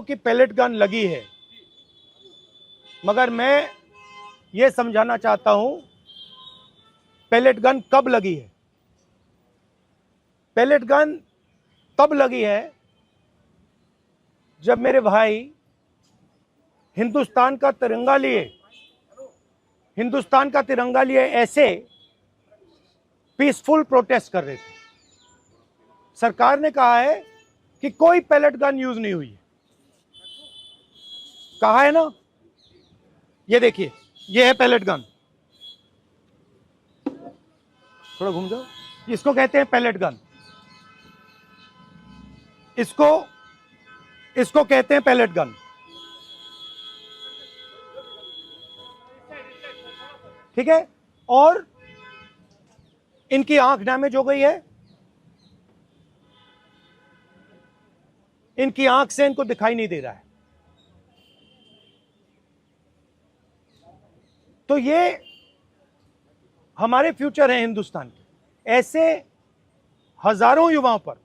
कि pellet gun लगी है, मगर मैं ये समझाना चाहता हूं पैलेट गन कब लगी है। पैलेट गन तब लगी है जब मेरे भाई हिंदुस्तान का तिरंगा लिए ऐसे पीसफुल प्रोटेस्ट कर रहे थे। सरकार ने कहा है कि कोई पैलेट गन यूज नहीं हुई है, कहा है ना। ये देखिए, ये है पैलेट गन, थोड़ा घूम जाओ। इसको कहते हैं पैलेट गन, इसको कहते हैं पैलेट गन, ठीक है। और इनकी आंख डैमेज हो गई है, इनकी आंख से इनको दिखाई नहीं दे रहा है। तो ये हमारे फ्यूचर हैं हिंदुस्तान के। ऐसे हजारों युवाओं पर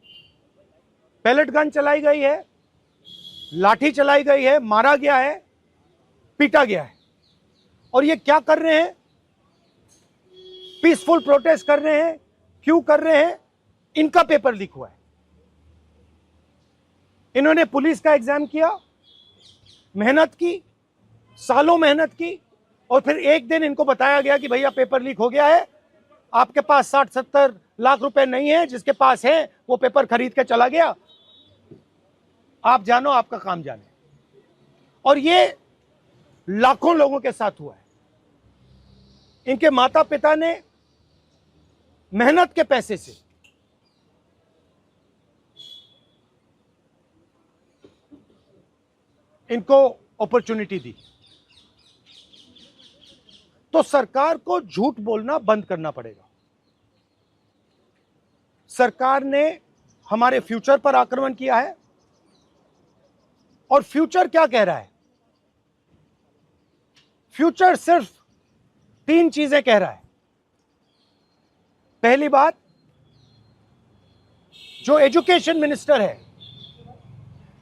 पैलेट गन चलाई गई है, लाठी चलाई गई है, मारा गया है, पीटा गया है। और ये क्या कर रहे हैं? पीसफुल प्रोटेस्ट कर रहे हैं। क्यों कर रहे हैं? इनका पेपर लीक हुआ है। इन्होंने पुलिस का एग्जाम किया, मेहनत की, सालों मेहनत की, और फिर एक दिन इनको बताया गया कि भैया पेपर लीक हो गया है, आपके पास 60-70 लाख रुपए नहीं है, जिसके पास है वो पेपर खरीद के चला गया, आप जानो, आपका काम जाने। और ये लाखों लोगों के साथ हुआ है। इनके माता पिता ने मेहनत के पैसे से इनको अपॉर्चुनिटी दी। तो सरकार को झूठ बोलना बंद करना पड़ेगा। सरकार ने हमारे फ्यूचर पर आक्रमण किया है, और फ्यूचर क्या कह रहा है? फ्यूचर सिर्फ 3 चीजें कह रहा है। पहली बात, जो एजुकेशन मिनिस्टर है,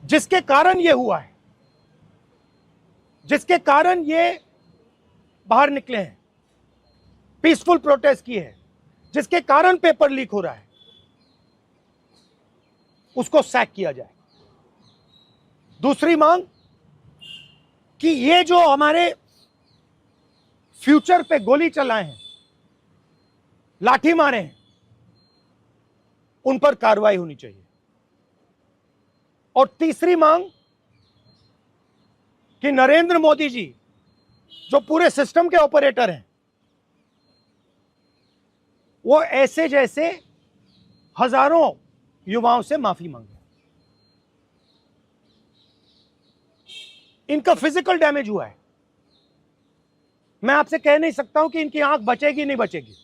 जिसके कारण यह हुआ है, जिसके कारण ये बाहर निकले हैं, पीसफुल प्रोटेस्ट किए हैं, जिसके कारण पेपर लीक हो रहा है, उसको सैक किया जाए। दूसरी मांग कि ये जो हमारे फ्यूचर पे गोली चलाए हैं, लाठी मारे हैं, उन पर कार्रवाई होनी चाहिए। और तीसरी मांग कि नरेंद्र मोदी जी, जो पूरे सिस्टम के ऑपरेटर हैं, वो ऐसे जैसे हजारों युवाओं से माफी मांगे। इनका फिजिकल डैमेज हुआ है। मैं आपसे कह नहीं सकता हूं कि इनकी आंख बचेगी नहीं बचेगी।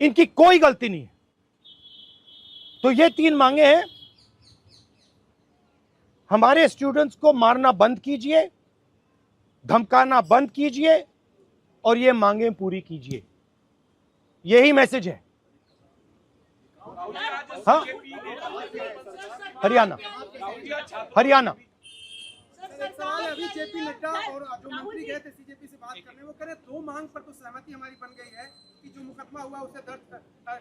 इनकी कोई गलती नहीं है। तो ये 3 मांगे हैं। हमारे स्टूडेंट्स को मारना बंद कीजिए, धमकाना बंद कीजिए, और ये मांगे पूरी कीजिए। यही मैसेज है। हाँ, हरियाणा सवाल अभी जेपी नड्डा और जो मंत्री गए थे सीजेपी से बात करने, वो कह रहे 2 मांग पर तो सहमति हमारी बन गई है कि जो मुकदमा हुआ उसे दर्ज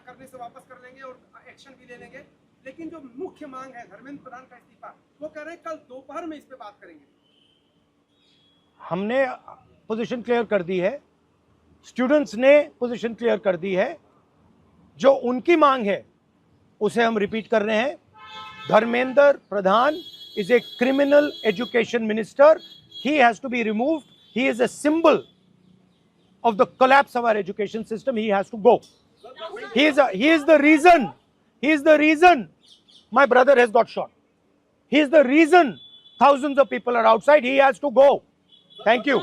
करने से वापस कर लेंगे और एक्शन भी ले लेंगे, लेकिन जो मुख्य मांग है धर्मेंद्र प्रधान का इस्तीफा, वो कह रहे हैं कल दोपहर में इस पे बात करेंगे। हमने पोजीशन क्लियर कर दी है, स्टूडेंट्स ने पोजीशन क्लियर कर दी है। जो उनकी मांग है उसे हम रिपीट कर रहे हैं। Dharmendra Pradhan is a criminal education minister. He has to be removed. He is a symbol of the collapse of our education system. He has to go. He is the reason my brother has got shot. He is the reason thousands of people are outside. He has to go. Thank you.